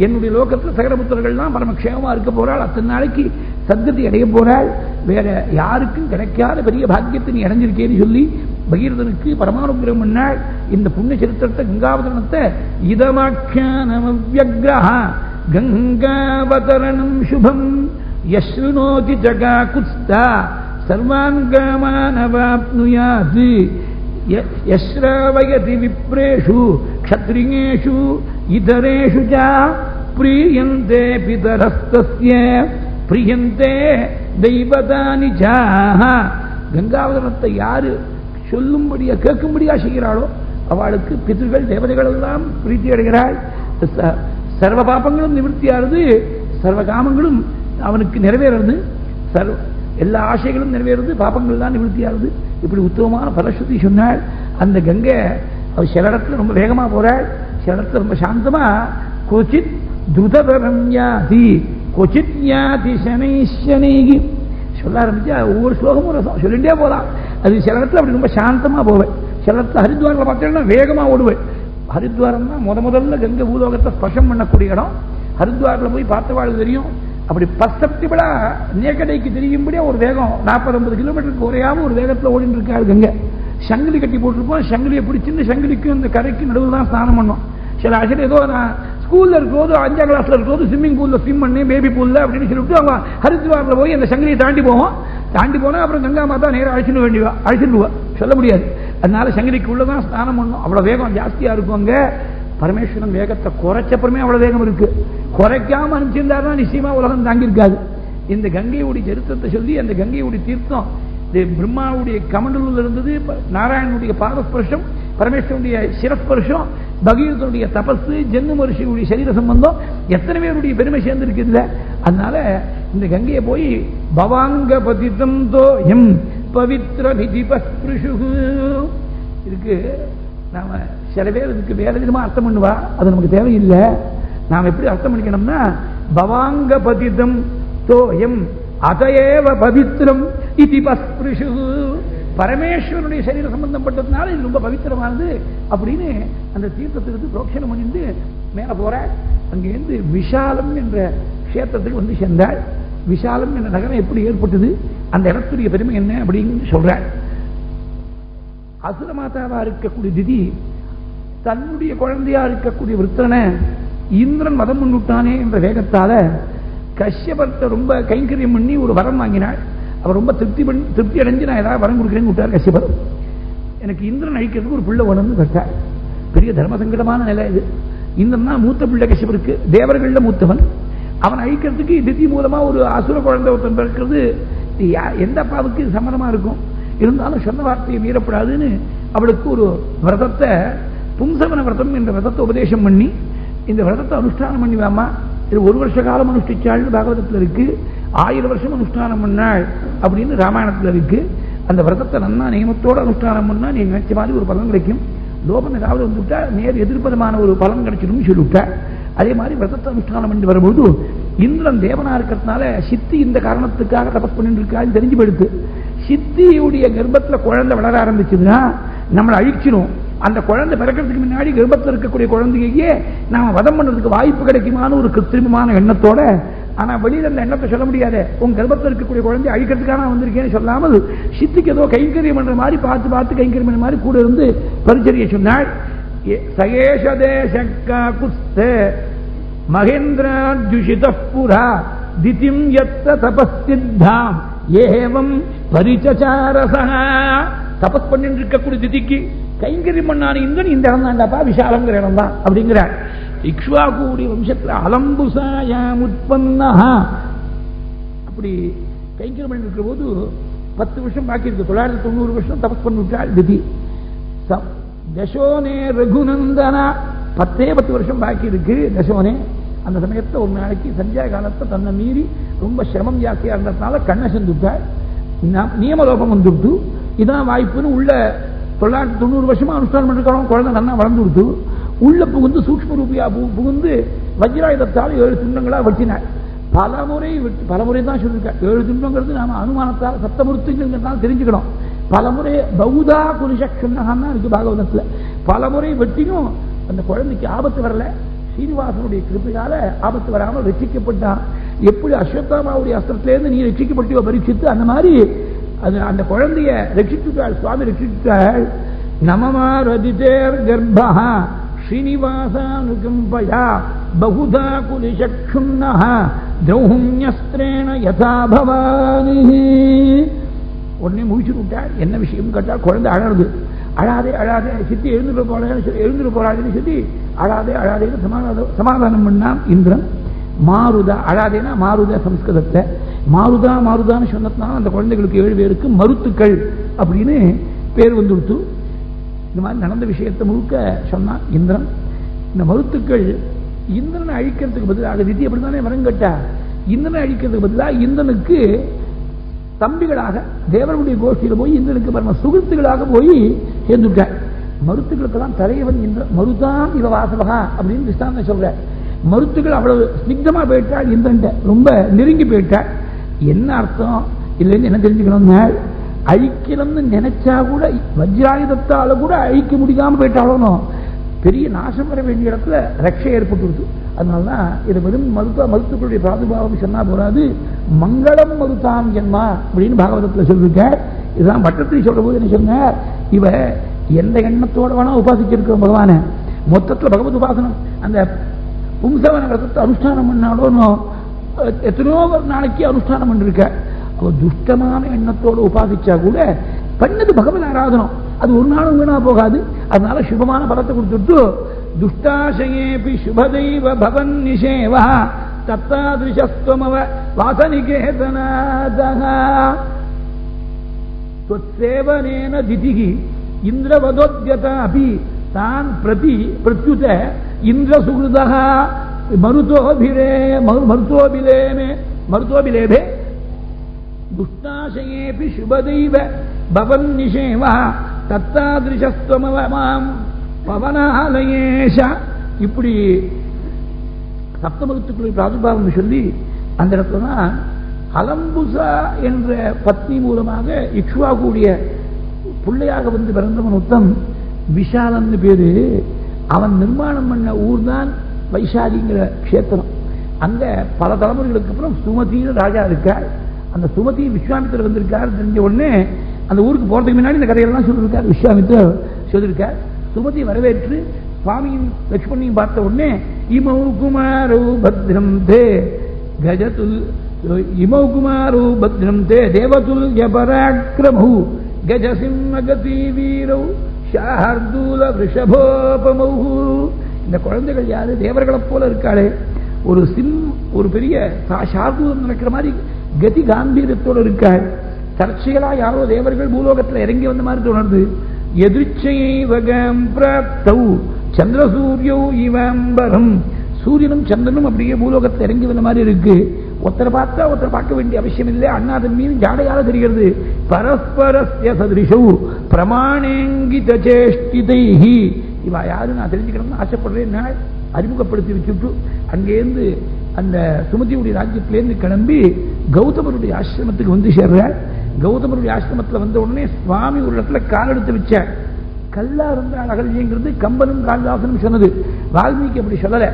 என்னுடைய லோகத்தில் சகரபுத்திரர்கள்லாம் பரமக்ஷேமமா இருக்க போறாள். அத்தனை நாளைக்கு சத்கதி அடைய போறாள். வேற யாருக்கும் கிடைக்காத பெரிய பாக்கியத்தை நீ அடைஞ்சிருக்கேன்னு சொல்லி பகீரதனுக்கு பரமானுகிரகம் பண்ணாள். இந்த புண்ணிய சரித்திரத்தை கங்காவதரணத்தை இதமாக்கியானமவ்யக்ரஹா கங்காவதரணம் சுபம் யஸ்ருணோதி ஜகாகுஸ்தா சர்வான் காமானவாப்னுயாத் யஸ்ராவயதி விப்ரேஷு க்ஷத்ரியேஷு இதரேஷு ச ப்ரீயந்தே பிதரஸ்தஸ்ய ப்ரீயந்தே தெய்வதானி ச. கங்காவதரணத்தை யாரு சொல்லும்படியா கேட்கும்படியா செய்கிறாளோ அவளுக்கு பிதர்கள் தேவதைகள் எல்லாம் பிரீத்தி அடைகிறாள். சர்வ பாபங்களும் நிவர்த்தியாகிறது, சர்வ காமங்களும் அவனுக்கு நிறைவேறது, எல்லா ஆசைகளும் நிறைவேறது, பாபங்கள் தான் நிவர்த்தியாகிறது. இப்படி உத்தமமான பலஸ்ருதி சொன்னாள். அந்த கங்கை அவ சில இடத்துல ரொம்ப வேகமா போறாள், சில இடத்துல ரொம்ப சாந்தமா. கொச்சித் துருதரம் யாதி கொச்சித் யாதி சனை சனைகி சொல்ல ஆரம்பிச்சா ஒவ்வொரு ஸ்லோகமும் சொல்லிட்டே போலாம். அது சில இடத்துல அப்படி ரொம்ப சாந்தமா போவேன், சில இடத்துல ஹரித்வாரில் பார்த்தீங்கன்னா வேகமா ஓடுவேன். ஹரித்வாரம் தான் முதல்ல கங்கை பூலோகத்தை ஸ்பர்ஷம் பண்ணக்கூடிய இடம். ஹரித்வாரில் போய் பார்த்தவாள் தெரியும். அப்படி பர்செப்டிபிளா நேக்கடைக்கு தெரியும்படியா ஒரு வேகம் 40-50 கிலோமீட்டருக்கு குறையாம ஒரு வேகத்தில் ஓடிட்டு இருக்காரு கங்கை. சங்கிலி கட்டி போட்டிருப்போம், சங்கிலியை பிடிச்சிருந்து சங்கிலிக்கும் இந்த கரைக்கு நடுவில் தான் ஸ்நானம் பண்ணோம். சில ஆசிரியர் ஏதோ நான் ஸ்கூல்ல இருக்கும்போது 5ஆம் கிளாஸ்ல இருக்கும்போது ஸ்விம்மிங் பூல்ல ஸ்விம் பண்ணி பேபி பூல்ல அப்படின்னு சொல்லிட்டு அவங்க ஹரித்வாரில் போய் அந்த சங்கிலியை தாண்டி போவோம். தாண்டி போனா அப்புறம் கங்கா மாதா நேரம் அழைச்சிடுவா சொல்ல முடியாது. அதனால சங்கிலிக்கு உள்ளதான் ஸ்நானம் பண்ணணும். அவ்வளவு வேகம் ஜாஸ்தியா இருக்கும் அங்க. பரமேஸ்வரன் வேகத்தை குறைச்சப்பறமே அவ்வளவு வேகம் இருக்கு. குறைக்காம அனுப்பிச்சிருந்தாருன்னா நிச்சயமா உலகம் தாங்கியிருக்காது. இந்த கங்கையுடைய சரித்திரத்தை சொல்லி அந்த கங்கையுடைய தீர்த்தம் பிரம்மாவுடைய கமண்டலில் இருந்தது, நாராயணனுடைய பாதஸ்பர்ஷம், பரமேஸ்வரனுடைய சிரஸ்பர்ஷம், பகீரதனுடைய தபஸ், ஜென்ம மருஷியுடைய சரீர சம்பந்தம், எத்தனை பேருடைய பெருமை சேர்ந்து இருக்குதுல்ல. அதனால இந்த கங்கையை போய் பவாங்க பதிதம் தோயம் பவித்ர விதிபஸ்பிருஷு இருக்கு. நாம சில பேர் இதுக்கு வேற விதமா அர்த்தம் பண்ணுவா, அது நமக்கு தேவையில்லை. நாம் எப்படி அர்த்தம் பண்ணிக்கணும்னா, பவாங்க பதிதம் தோயம் அதயேவ பவித்ரம் இதிபஸ்பிருஷு, பரமேஸ்வரனுடைய சரீர சம்பந்தப்பட்டதுனால இது ரொம்ப பவித்திரமானது அப்படின்னு அந்த தீர்த்தத்திற்கு புரோக்ஷனம் பண்ணிட்டு மேல போற. அங்கிருந்து விஷாலம் என்ற கஷேத்திரத்துக்கு வந்து சேர்ந்தாள். விஷாலம் என்ற நகரம் எப்படி ஏற்பட்டது, அந்த இடத்துடைய பெருமை என்ன அப்படின்னு சொல்றாள். அசுர மாதாவா இருக்கக்கூடிய திதி தன்னுடைய குழந்தையா இருக்கக்கூடிய விருத்தனை இந்திரன் மதம் முன்னுட்டானே என்ற வேகத்தால கஷ்யபத்தை ரொம்ப கைங்கரியம் பண்ணி ஒரு வரம் வாங்கினாள். அவர் ரொம்ப திருப்தி அடைஞ்சு நான் ஏதாவது வரம் கொடுக்குறேன்னு விட்டார் கஷ்யபர். எனக்கு இந்திரன் அழிக்கிறதுக்கு ஒரு பிள்ளை வேணும்னு கேட்டார். பெரிய தர்ம சங்கடமான நிலை இது. இந்திரன் தான் மூத்த பிள்ளை கஷ்யபருக்கு, தேவர்கள்ல மூத்தவன். அவன் அழிக்கிறதுக்கு திதி மூலமா ஒரு அசுர குழந்தை ஒருத்தன் பிறக்கிறது எந்த அப்பாவுக்கு சம்மதமா இருக்கும்? இருந்தாலும் சொன்ன வார்த்தையை மீறப்படாதுன்னு அவளுக்கு ஒரு விரதத்தை, பும்சவன விரதம் என்ற விரதத்தை உபதேசம் பண்ணி, இந்த விரதத்தை அனுஷ்டானம் பண்ணி வாமா, இது 1 வருஷ காலம் அனுஷ்டிச்சாள் பாகவதத்தில் இருக்கு, 1000 வருஷம் அனுஷ்டானம் பண்ணாள் அப்படின்னு ராமாயணத்தில் இருக்கு. அந்த விரதத்தை நன்னா நியமத்தோடு அனுஷ்டானம் பண்ணா நீ நினைச்ச மாதிரி ஒரு பலன் கிடைக்கும். லோபம் ஏதாவது வந்துவிட்டா நேர் எதிர்ப்பதமான ஒரு பலன் கிடைச்சிடும் சொல்லிவிட்டா. அதே மாதிரி விரதத்தை அனுஷ்டானம் பண்ணி வரும்போது இந்திரன் தேவனா இருக்கிறதுனால சித்தி இந்த காரணத்துக்காக தபஸ் பண்ணிட்டு இருக்கான்னு தெரிஞ்சு போயிடுது. சித்தியுடைய கர்ப்பத்துல குழந்தை வளர ஆரம்பிச்சதுன்னா நம்மளை அழிச்சிடும். அந்த குழந்தை பிறக்கிறதுக்கு முன்னாடி கர்ப்பத்தில் இருக்கக்கூடிய குழந்தையே நாம வதம் பண்றதுக்கு வாய்ப்பு கிடைக்குமான ஒரு கிருத்திரிமமான எண்ணத்தோட, ஆனா வெளியில அந்த எண்ணத்தை சொல்ல முடியாது. உங்க கர்ப்பத்தில் இருக்கக்கூடிய குழந்தை அழிக்கிறதுக்காக வந்திருக்கேன்னு சொல்லாமல் சித்திக்கு ஏதோ கைங்கரியம் பண்ற மாதிரி பார்த்து கைங்கரியம் பண்ற மாதிரி கூட இருந்து பரிச்சரிய சொன்னாள். மகேந்திராஜுஷிதப்புரா திதிம் யத்த தபஸ்சித்தாம் ஏவம் பரிசசாரசா, தபஸ் பண்ணிட்டு இருக்கக்கூடிய திதிக்கு கைங்கரியம் பண்ணான இந்திரன் இந்த இடம் தான்டாப்பா, விஷாலங்கிற இடம் தான் அப்படிங்கிறார். இக்ஷ்வாகுடைய வம்சத்தில் அலம்புசாயாம் உற்பன்னா அப்படி கைங்கரியம் பண்ணி இருக்கிற போது 10 வருஷம் பாக்கி இருக்கு. 990 வருஷம் தபஸ் பண்ணிவிட்டாள் திதி. தசோனே ரகுநந்தனா 10 வருஷம் பாக்கி இருக்கு தசோனே. அந்த சமயத்தை ஒரு நாளைக்கு சந்தியா காலத்தை தன்னை மீறி ரொம்ப சிரமம் ஜாஸ்தியா இருந்ததுனால கண்ணை செஞ்சுட்டாள். நியமலோபம் வந்துவிட்டு இதான் வாய்ப்புன்னு உள்ள 990 வருஷமா அனுஷ்டானம் பண்ணிருக்கிறோம். குழந்தை நல்லா வளர்ந்து விட்டு உள்ள புகுந்து சூக்ஷ்ம ரூபியா புகுந்து வஜ்ராயுதத்தால் 7 துண்டங்களா வெட்டினாள். பலமுறை தான் சொல்லியிருக்க. 7 துன்பங்கிறது நாம அனுமானத்தால் சப்தமுருத்துங்கிறதால தெரிஞ்சுக்கணும். பலமுறை பௌதா குருஷன்னா இருக்கு பாகவதத்துல. பலமுறை வெட்டியும் அந்த குழந்தைக்கு ஆபத்து வரல. சீனிவாசனுடைய கிருப்பையால ஆபத்து வராமல் ரட்சிக்கப்பட்டான். எப்படி அஸ்வத்தாமாவுடைய அஸ்திரத்திலேருந்து நீ ரட்சிக்கப்பட்டியோ பரீட்சித்து, அந்த மாதிரி அது அந்த குழந்தைய ரட்சித்துட்டாள், சுவாமி ரட்சித்துட்டாள். நமமாரதிதேர் கர்ப்பா ஸ்ரீனிவாசானுகம்பயா பகுதா குலிசக்ஷுன்னஹ திரௌஹும்யஸ்திரேண யதா பவானி. உடனே முடிச்சு விட்டாள். என்ன விஷயம் கேட்டால் குழந்தை அழறது. அழாதே சித்தி எழுந்துட்டு போறாதுன்னு சொல்லி அழாதேன்னு சமாதானம் பண்ணான் இந்திரன். மாருதா அழாதேனா மாருதா சம்ஸ்கிருதத்தை மாருதான்னு சொன்னதுனால அந்த குழந்தைகளுக்கு 7 பேருக்கு மருத்துக்கள் அப்படின்னு பேர் வந்துடுத்து. இந்த மாதிரி நடந்த விஷயத்தை முழுக்க சொன்னான் இந்திரன். இந்த மருத்துக்கள் இந்திரனை அழிக்கிறதுக்கு பதிலாக திதி அப்படித்தானே வரம் கேட்டா, இந்திரனை அழிக்கிறதுக்கு பதிலாக இந்திரனுக்கு தம்பிகளாக தேவர்களுடைய கோஷ்டியில போய் இந்திரனுக்கு பரம சுகிருத்துகளாக போய் சேர்ந்துட்டார். மருத்துக்களுக்கெல்லாம் தலைவன் இந்திரன். மருதான் இவ வாசவகா அப்படின்னு கிருஷ்ணான சொல்ற. மருத்துக்கள் அவ்வளவு ஸ்னிக்தமா போயிட்டாள், இந்திரன் ரொம்ப நெருங்கி போயிட்டாள். என்ன அர்த்தம் இல்லைன்னு என்ன தெரிஞ்சுக்கணும்னா, அழிக்கணும்னு நினைச்சா கூட வஜ்ராயுதத்தால கூட அழிக்க முடியாம போயிட்டாலும் பெரிய நாசம் வர வேண்டிய இடத்துல ரட்சை ஏற்பட்டு. அதனாலதான் இது வெறும் மருத்துவர்களுடைய பிராதுபாவம் சொன்னா போறாது, மங்களம் மருத்தாம் ஜென்மா அப்படின்னு பாகவதத்துல சொல்லிருக்க. இதுதான் பட்டத்தில் சொல்ற போது என்ன சொன்ன, இவ எந்த எண்ணத்தோட வேணா உபாசிச்சிருக்க பகவான. மொத்தத்துல பகவத் உபாசனம் அந்த பும்சவன விரதத்தை அனுஷ்டானம் பண்ணாலும் எத்தனையோ நாளைக்கு அனுஷ்டானம் பண்ணிருக்க. அவ துஷ்டமான எண்ணத்தோடு உபாசிச்சா கூட பண்ணது பகவத் ஆராதனம், அது ஒரு நாளும் வீணா போகாது. அதனால சுபமான பலத்தை கொடுத்துட்டு துஷ்டாசயேபி சுபதைவ பவன் நிஷேவா தத்தாதிருஷஸ்வமவ வாசனிகேதனாதஹா त्वत्सेवनेन दितिः इन्द्रवदोद्यता अपि தான் பிரத்யுத இந்திர சுகிருதா மருதோபிலேபே துஷ்டாசயேபி சுபதைவ பவன் நிஷேவா தத்தாதிருஷஸ்வமவாம் பவனாலயேஷ. இப்படி சப்தமருத்துக்களை பிராதுர்பாவம் சொல்லி அந்த இடத்துல அலம்புசா என்ற பத்னி மூலமாக இக்ஷ்வாகுடைய பிள்ளையாக வந்து பிறந்தவன் ஒருத்தன் விஷாலன் பேரு. அவன் நிர்மாணம் பண்ண ஊர் தான் வைசாலிங்கிற கஷேத்திரம். அங்க பல தலைமுறைகளுக்கு அப்புறம் சுமதினு ராஜா இருக்கார். அந்த சுமதி விஸ்வாமித்திரர் வந்திருக்கார் தெரிஞ்ச உடனே அந்த ஊருக்கு போறதுக்கு முன்னாடி இந்த கதையெல்லாம் சொல்லியிருக்கார். விஸ்வாமித்திரர் சொல்லியிருக்கார். சுமதி வரவேற்று சுவாமியும் லட்சுமணியும் பார்த்த உடனே இமௌ குமாரோ பத்ரம் தே கஜதுல் இமௌ குமாரோ பத்ரம் தே தேவதுல் யபராக்ரமு கஜசிம்மகதி வீரௌ ஷார்தூல ரிஷபோபமௌ. இந்த குழந்தைகள் யாரு? தேவர்களை போல இருக்காளே. ஒரு பெரிய சார்தூலம் நடக்கிற மாதிரி கதி காம்பீரத்தோடு இருக்காள். தற்செயலா யாரோ தேவர்கள் பூலோகத்தில் இறங்கி வந்த மாதிரி தோணுது. எதிர்ச்சையை வகம் பிராப்தௌ சந்திரசூரியோ இவம்பரம். சூரியனும் சந்திரனும் அப்படியே பூலோகத்தில் இறங்கி வந்த மாதிரி இருக்கு. ஒருத்தரை பார்த்தா ஒருத்தர் பார்க்க வேண்டிய அவசியம் இல்லை. அண்ணாதன் மீது ஜாடையால தெரிகிறது. பரஸ்பரஸ்ய சதிருஷௌ பிரமாணேங்கித சேஷ்டிதைஹி. இவா யாரு நான் தெரிஞ்சுக்கணும்னு ஆசைப்படுறேன். நாள் அறிமுகப்படுத்தி வச்சுட்டு அங்கேருந்து அந்த சுமதியுடைய ராஜ்யத்திலேருந்து கிளம்பி கௌதமருடைய ஆசிரமத்துக்கு வந்து சேர்றாள். கௌதமருடைய ஆசிரமத்தில் வந்த உடனே சுவாமி ஒரு இடத்துல கால் எடுத்து வச்சார். கல்லா இருந்தால் அகல்யங்கிறது கம்பனும் காளிதாசனும் சொன்னது. வால்மீகி அப்படி சொல்லல.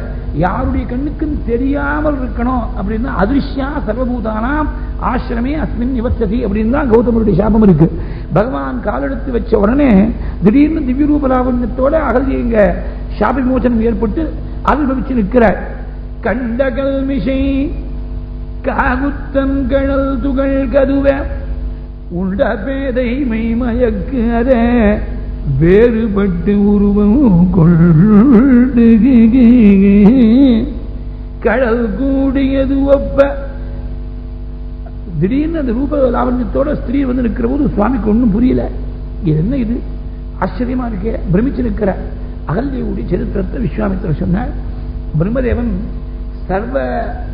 யாருடைய கண்ணுக்கும் தெரியாமல் இருக்கணும் அப்படின்னா அதிருஷ்யா சர்வபூதானாம் ஆசிரமே அஸ்மின் நிவசதி அப்படின்னு தான் கௌதமருடைய சாபம் இருக்கு. பகவான் காலெடுத்து வச்ச உடனே திடீர்னு திவ்ய ரூபலாவண்யத்தோட அகல்யங்க சாப விமோசனம் ஏற்பட்டு ஆவிர்வவிச்சு நிற்கிறார். கண்டகல் மிஷை காகுத்தம் கழல் துகள் கதுவ உண்ட பேதை மெய்மயக்கு அத வேறுபட்டு உருவம் கொண்டு கடல் கூடியது ஒப்ப. திடீர்னு அந்த ரூப லாவண்யத்தோட ஸ்திரீ வந்து நிற்கிற போது சுவாமிக்கு ஒன்றும் புரியல. இது என்ன? இது ஆச்சரியமா இருக்கே. பிரமிச்சு நிற்கிற அகல்யவுடைய சரித்திரத்தை விஸ்வாமித்திரர் சொன்னார். பிரம்மதேவன் சர்வ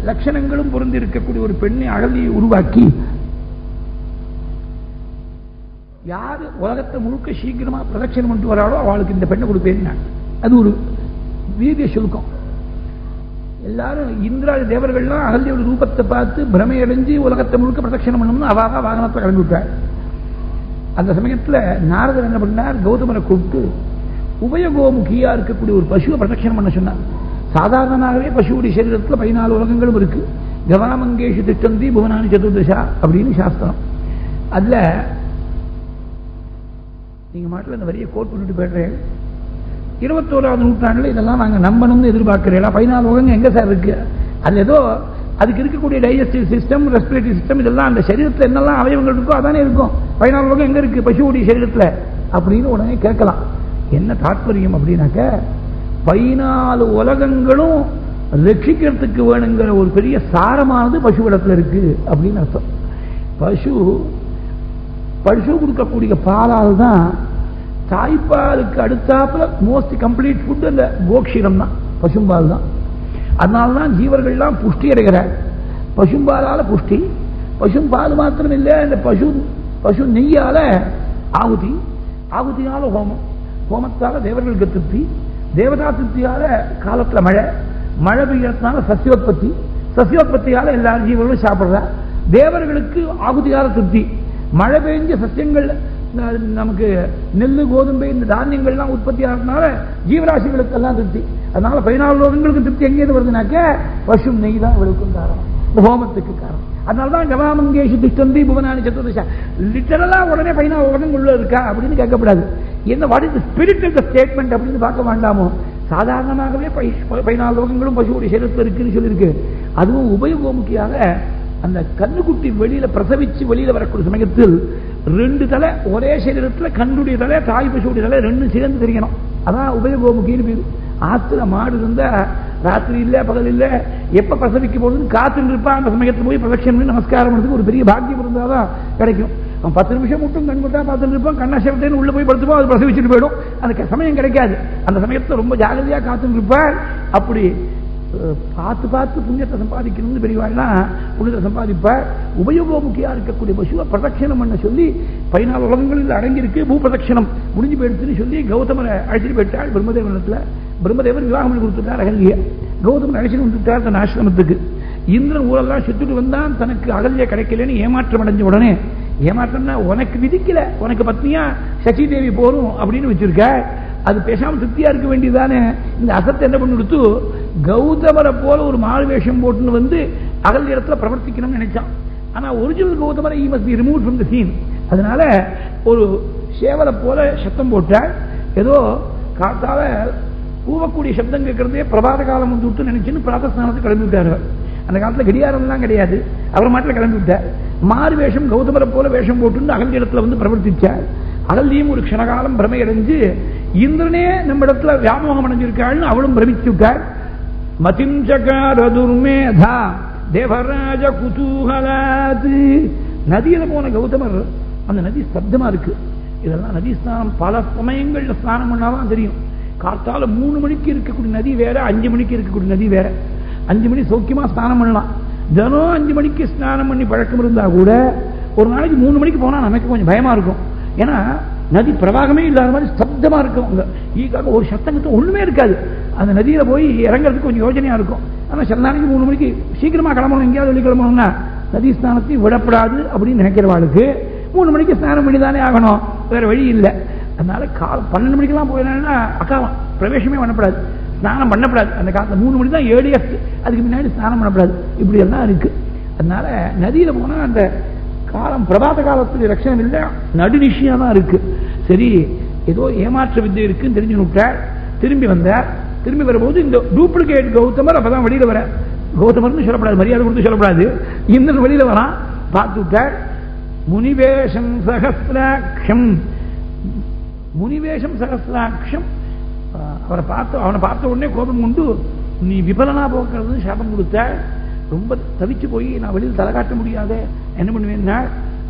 லட்சணங்களும் பொருந்தி இருக்கக்கூடிய ஒரு பெண்ணை அகல்யை உருவாக்கி யாரு உலகத்தை முழுக்க சீக்கிரமா பிரதட்சணம் பண்ணிட்டு வராளோ அவளுக்கு இந்த பெண்ணை கொடுப்பேன். அது ஒரு வீரிய சுருக்கம். எல்லாரும் இந்திராதி தேவர்கள்லாம் அகல்யோட ரூபத்தை பார்த்து பிரமையடைஞ்சு உலகத்தை முழுக்க பிரதட்சணம் பண்ணணும்னு அவாக வாகனத்தை கிளம்பி விட்டார். அந்த சமயத்தில் நாரதர் என்ன பண்ணார்? கௌதமரை கூப்பிட்டு உபயகோமுகியா இருக்கக்கூடிய ஒரு பசுவை பிரதட்சணம் பண்ண சொன்னார். சாதாரணமாகவே பசுவுடைய சரீரத்தில் 14 உலகங்களும் இருக்கு. கவாமங்கேஷு திட்டந்தி புவனானி சதுர்தசா அப்படின்னு சாஸ்திரம். அதுல நீங்க மாட்டில் இந்த வரியை கோட் பண்ணிட்டு போயிடுறேன். 21ஆவது நூற்றாண்டுல இதெல்லாம் நாங்க நம்பணும்னு எதிர்பார்க்கிறேன். 14 உலகம் எங்க சார் இருக்கு? அது ஏதோ அதுக்கு இருக்கக்கூடிய டைஜஸ்டிவ் சிஸ்டம், ரெஸ்பிரேட்டரி சிஸ்டம், இதெல்லாம் அந்த சரீரத்தில் என்னெல்லாம் அவயவங்கள் இருக்கோ அதானே இருக்கும். 14 உலகம் எங்க இருக்கு பசுவுடைய சரீரத்தில் அப்படின்னு உடனே கேட்கலாம். என்ன தாற்பயம் அப்படின்னாக்க 14 உலகங்களும் ரட்சிக்கிறதுக்கு வேணுங்கிற ஒரு பெரிய சாரமானது பசுவிடத்தில் இருக்கு அப்படின்னு அர்த்தம். பசு கொடுக்கக்கூடிய பாலால் தான் தாய்ப்பாலுக்கு அடுத்தாப்புல மோஸ்ட் கம்ப்ளீட் ஃபுட் அந்த கோக்ஷீரம் தான், பசும்பால் தான். அதனால்தான் ஜீவர்கள்லாம் புஷ்டி அடைகிறார். பசும்பாலால புஷ்டி. பசும்பால் மாத்திரம் இல்லை, இந்த பசு நெய்யால ஆகுதி, ஆகுதியால ஹோமம், ஹோமத்தால தேவர்களுக்கு திருப்தி, தேவதா திருப்தியால காலத்துல மழை, மழை பெய்யறதுனால சசியோத்பத்தி, சசியோத்பத்தியால எல்லா ஜீவர்களும் சாப்பிடுற, தேவர்களுக்கு ஆகுதியால திருப்தி, மழை பெய்ஞ்ச சத்தியங்கள் நமக்கு நெல்லு கோதுமை இந்த தானியங்கள்லாம் உற்பத்தி ஆகிறதுனால ஜீவராசிகளுக்கு எல்லாம் திருப்தி. அதனால 14 லோகங்களுக்கு திருப்தி எங்கேயிருந்து வருதுனாக்க பசு நெய் தான் இவளுக்கும் காரணம், ஹோமத்துக்கு காரணம். அதனால்தான் கவாமங்கேஷு திஷ்டந்தி புவனானி சதுர்தசா. லிட்டரலா உடனே 14 லோகம் உள்ள இருக்கா அப்படின்னு கேட்கப்படாது. என்ன what is the spirit of the statement அப்படின்னு பார்க்க வேண்டாமோ. சாதாரணமாகவே 14 லோகங்களும் பசுவுடைய சரீரத்தில் இருக்குன்னு சொல்லியிருக்கு. அதுவும் உபயோகமுக்கியாக அந்த கண்ணுக்குட்டி வெளியில பிரசவிச்சு வெளியில வரக்கூடிய சமயத்தில் 2 தலை ஒரே சரீரத்தில், கண்ணுடைய தலை தாய் பசுடைய தலை 2 சேர்ந்து தெரியணும். அதான் உபயோகமுக்கின்னு பேரு. ஆத்துல மாடு இருந்தா ராத்திரி இல்ல பகல் இல்ல எப்ப பிரசவிக்க போகுதுன்னு காத்துட்டு இருப்பா. அந்த சமயத்தில் போய் பிரதட்சணம் நமஸ்காரம் பண்ணுறதுக்கு ஒரு பெரிய பாக்கியம் இருந்தாதான் கிடைக்கும். அவன் 10 நிமிஷம் மட்டும் கண் கொட்டா பார்த்துட்டு இருப்பான், கண்ணா சேவட்டேன்னு உள்ள போய் படுத்துப்போம், அது பிரசவிச்சுட்டு போயிடும். அந்த சமயம் கிடைக்காது. அந்த சமயத்தை ரொம்ப ஜாகிரதையா காத்துட்டு இருப்பாள். அப்படி பார்த்து பார்த்து புண்ணியத்தை சம்பாதிக்கணும்னு பெரியவாள்லாம் புண்ணியத்தை சம்பாதிப்பாள். உபயோகமுக்கியா இருக்கக்கூடிய பசுவை பிரதட்சணம் பண்ண சொல்லி 14 உலகங்களில் அடங்கியிருக்கு, பூ பிரதட்சணம் முடிஞ்சு போயிடுச்சுன்னு சொல்லி கௌதமரை அழைச்சிட்டு போயிட்டாள் பிரம்மதேவனத்துல. பிரம்மதேவர் விவாகம் பண்ணி கொடுத்துட்டார் அகல்ய. கௌதமன் அழைச்சிட்டு வந்துட்டார் தன் ஆசிரமத்துக்கு. இந்திரன் ஊரெல்லாம் சுட்டுட்டு வந்தான், தனக்கு அகல்ய கிடைக்கலன்னு ஏமாற்றம் அடைஞ்ச உடனே, ஏமாற்றம்னா உனக்கு விதிக்கல, உனக்கு பத்னியா சச்சி தேவி போரும் அப்படின்னு வச்சிருக்க, அது பேசாம திருப்தியா இருக்க வேண்டியதானே. இந்த அசத்தை என்ன பண்ணி கொடுத்து கௌதமரை போல ஒரு மாறு வேஷம் போட்டுன்னு வந்து அகல் இடத்துல பிரவர்த்திக்கணும்னு நினைச்சான். ஆனா original கௌதமரை he must be removed from the scene. அதனால ஒரு சேவலை போல சத்தம் போட்டாள். ஏதோ காத்தால கூவக்கூடிய சப்தம் கேட்கறதே பிரபாத காலம் வந்து விட்டு நினைச்சுன்னு பிரார்த்தஸ்தானத்துக்கு கிளம்பி விட்டாரு. அந்த காலத்துல கடியாரம் எல்லாம் கிடையாது, அவர் மாட்டில் கிளம்பி விட்டார். மாறு வேஷம் கௌதமரை போல வேஷம் போட்டு அகல் இடத்துல வந்து பிரவர்த்திச்சார். அகல்லையும் ஒரு க்ஷணகாலம் பிரமை அடைஞ்சு இந்திரனே நம்ம இடத்துல வியாமோகம் அடைஞ்சிருக்காள்னு அவளும் பிரமிச்சு விட்டாள். மதிஞ்சகார துர்மேதா தேவராஜ குதூகலாது. நதியில போன கௌதமர், அந்த நதி ஸ்தப்தமா இருக்கு. இதெல்லாம் நதி ஸ்நானம் பல சமயங்கள்ல ஸ்நானம் பண்ணாதான் தெரியும். காத்தால 3 மணிக்கு இருக்கக்கூடிய நதி வேற, 5 மணிக்கு இருக்கக்கூடிய நதி வேற. 5 மணி சௌக்கியமா ஸ்நானம் பண்ணலாம். தினம் 5 மணிக்கு ஸ்நானம் பண்ணி பழக்கம் இருந்தா கூட ஒரு நாளைக்கு 3 மணிக்கு போனா நமக்கு கொஞ்சம் பயமா இருக்கும். ஏன்னா நதி பிரவாகமே இல்லாத மாதிரி ஸ்தப்தமா இருக்கும். ஈக்காக ஒரு சத்தங்கத்தை ஒண்ணுமே இருக்காது. அந்த நதியில போய் இறங்குறதுக்கு கொஞ்சம் யோஜனையா இருக்கும். ஆனா சில நாளைக்கு 3 மணிக்கு சீக்கிரமா கிளம்பணும், எங்கேயாவது வெளியே கிளம்பணும்னா நதி ஸ்நானத்தையும் விடப்படாது அப்படின்னு நினைக்கிறவாளுக்கு 3 மணிக்கு ஸ்நானம் பண்ணி தானே ஆகணும், வேற வழி இல்லை. அதனால 12 மணிக்கெல்லாம் போயிடா அக்காலம் பிரவேசமே பண்ணப்படாது, ஸ்நானம் பண்ணப்படாது. அந்த காலத்தில் 3 மணி தான் ஏர்லியஸ்ட், அதுக்கு முன்னாடி ஸ்நானம் பண்ணப்படாது. இப்படி எல்லாம் இருக்கு. அதனால நதியில போனா அந்த காலம் பிரபாத காலத்துக்கு லட்சணம் இல்லை, நடுநிஷியா தான் இருக்கு. சரி, ஏதோ ஏமாற்ற வித்தை இருக்குன்னு தெரிஞ்சு விட்டார். திரும்பி வந்தார். திரும்பி வரும்போது இந்த டூப்ளிகேட் கௌதமர் அப்பதான் வெளியில வர. கௌதமர்னு சொல்லப்படாது, மரியாதை கொடுத்து சொல்லப்படாது. இந்த வெளியில வரான். பார்த்து விட்டார். முனிவேஷம் சகஸ்ராட்சம், முனிவேஷம் சகஸ்ராட்சம். அவனை பார்த்த உடனே கோபம் கொண்டு நீ விபலனா போக்குறது சாபம் கொடுத்த. ரொம்ப தவிச்சு போய் நான் வெளியில் தலை காட்ட முடியாத, என்ன பண்ணுவேன்னா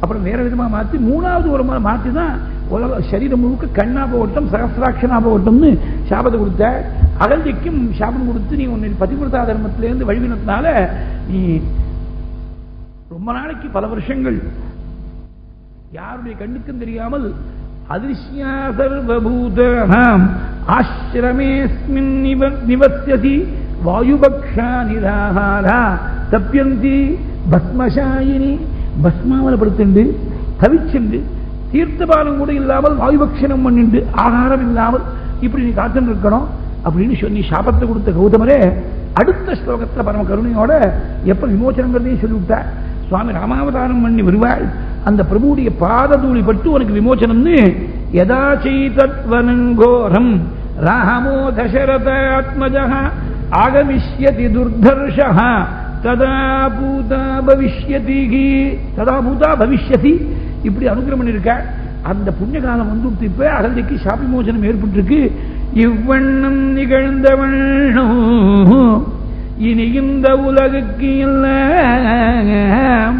அப்புறம் வேற விதமா மாற்றி 3வது ஒரு முறை மாற்றி தான் உலக சரீரம் முழுக்க கண்ணா போகட்டும் சகஸ்ராட்சனா போகட்டும்னு சாபத்தை கொடுத்த. அகல்யக்கும் சாபம் கொடுத்து நீ உன்னை பதிவிரதா தர்மத்திலேருந்து வழிவினத்தினால நீ ரொம்ப நாளைக்கு பல வருஷங்கள் யாருடைய கண்ணுக்கும் தெரியாமல் அதிர்ஷ்யா சர்வபூதானாம் ஆஸ்ரமேஸ்மின் நிவஸ்யதி வாயுபக்ஷா நிராஹாரா தப்யந்தி பஸ்மசாயினி. பஸ்மாவலப்படுத்திண்டு தவிச்சுண்டு தீர்த்தபானம் கூட இல்லாமல் வாயுபக்ஷனம் பண்ணிண்டு ஆகாரம் இல்லாமல் இப்படி நீ காத்துன்னு இருக்கணும் அப்படின்னு சொல்லி சாபத்தை கொடுத்த கௌதமரே அடுத்த ஸ்லோகத்தில் பரம கருணையோட எப்ப விமோச்சனங்கிறதையும் சொல்லிவிட்டார். சுவாமி ராமாவதாரம் பண்ணி வருவாள். அந்த பிரபுடைய பாததூளி பட்டு உனக்கு விமோச்சனம்னு யதா சைதத்வனங்கோரம் ராமோ தசரதாத்மஜः ஆகமிஷ்யதி துர்தர்ஷः ததா பூதா பவிஷ்யதி ததா பூதா பவிஷ்யதி. இப்படி அனுகிரகம் பண்ணிருக்க. அந்த புண்ணிய காலம் வந்து இப்ப அகல்யக்கு சாப விமோசனம் ஏற்பட்டிருக்கு. இவ்வண்ணம் நிகழ்ந்தவண்ணம் இனி இந்த உலகுக்கு எல்லாம்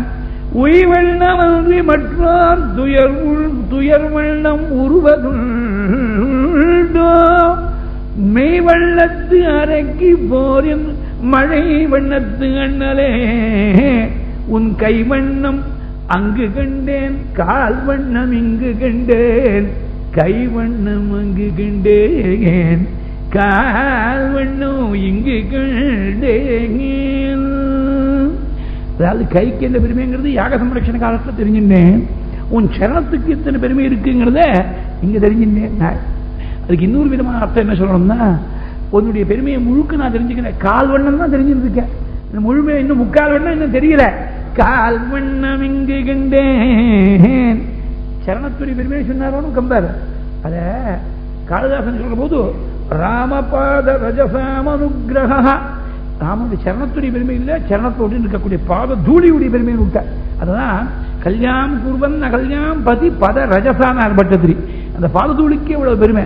உய்வண்ணமன்றி மற்றார் துயர் வண்ணம் உருவதுண்டோ மெய்வண்ணத்து அரைக்கி போரின் மழை வண்ணத்து அண்ணலே உன் கை வண்ணம் அங்கு கண்டேன் கால் வண்ணம் இங்கு கண்டேன் கை வண்ணம் அங்கு கண்டேன் கால் வண்ணம் இங்கு கண்டேன். அதாவது கைக்கு எந்த பெருமைங்கிறது யாக சம்ரட்சண காலத்தில் தெரிஞ்சுட்டேன். உன் சரணத்துக்கு எத்தனை பெருமை இருக்குங்கிறத இங்க தெரிஞ்சுட்டேன். அதுக்கு இன்னொரு விதமான அர்த்தம் என்ன சொல்லணும்னா, உன்னுடைய பெருமையை முழுக்க நான் தெரிஞ்சுக்கிறேன். கால் வண்ணம் தான் தெரிஞ்சிருக்கேன், முழுமையை இன்னும் முக்கால் வண்ணம் இன்னும் தெரியல. கால் வண்ணம் இங்கு கண்டேன். சரணத்துடைய பெருமையை சொன்னாரோன்னு கம்பார். அத காளிதாசன் சொல்ற போது ராமபாத ரஜசாமனுகிரக, ராமனுடைய சரணத்துடைய பெருமை இல்லை, சரணத்தோடு இருக்கக்கூடிய பாத தூளியுடைய பெருமையை விட்ட. அதுதான் கல்யாணம் குருவன் அகல்யாம் பதி பத ரஜசான பட்டத்திரி. அந்த பாததூளிக்கு இவ்வளவு பெருமை.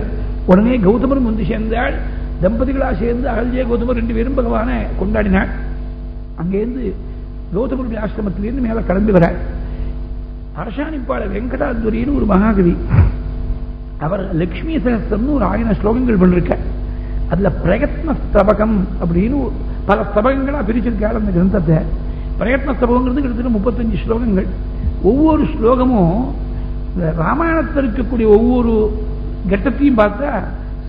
உடனே கௌதமரும் வந்து சேர்ந்தாள். தம்பதிகளா சேர்ந்து அகல்ய கௌதமர் 2 பேரும் பகவானை கொண்டாடினாள். அங்கேருந்து கௌதமருடைய ஆசிரமத்திலிருந்து மேல கிளம்பி வர அரசாணிப்பாள வெங்கடாத்வரின்னு ஒரு மகாகவி. அவர் லட்சுமி சகஸ்திரம்னு ஒரு 1000 ஸ்லோகங்கள் பண்ணிருக்க. அதுல பிரயத்ன ஸ்தபகம் அப்படின்னு பல ஸ்தபகங்களா பிரிச்சிருக்காரு அந்த கிரந்தத்தை. பிரயத்ன ஸ்தபகங்கிறது கிட்டத்தட்ட 35 ஸ்லோகங்கள். ஒவ்வொரு ஸ்லோகமும் ராமாயணத்தில் இருக்கக்கூடிய ஒவ்வொரு கட்டத்தையும் பார்த்தா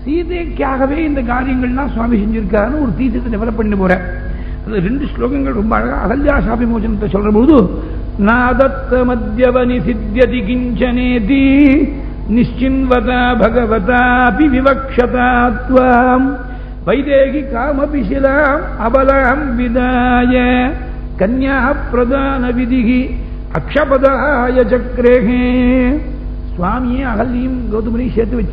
சீதைக்காகவே இந்த காரியங்கள்லாம் சுவாமி செஞ்சிருக்காருன்னு ஒரு தீசத்தை டெவலப் பண்ணி போற. அது 2 ஸ்லோகங்கள் ரொம்ப அழகா அகல்யா சாபி மோசனத்தை சொல்ற போது, நாதத்த மத்யவனி சித்தியதி கிஞ்சனேதி நிச்சின்வதா பகவதாபி விவக்ஷதாத்வாம் வைதேகி காமபி சிலாம் அபலாம் விதாய கன்யா பிரதான விதிகி அக்ஷபதாய சக்ரேகே. சுவாமியே அகல்யும் கௌதமனையும் சேர்த்து வச்சு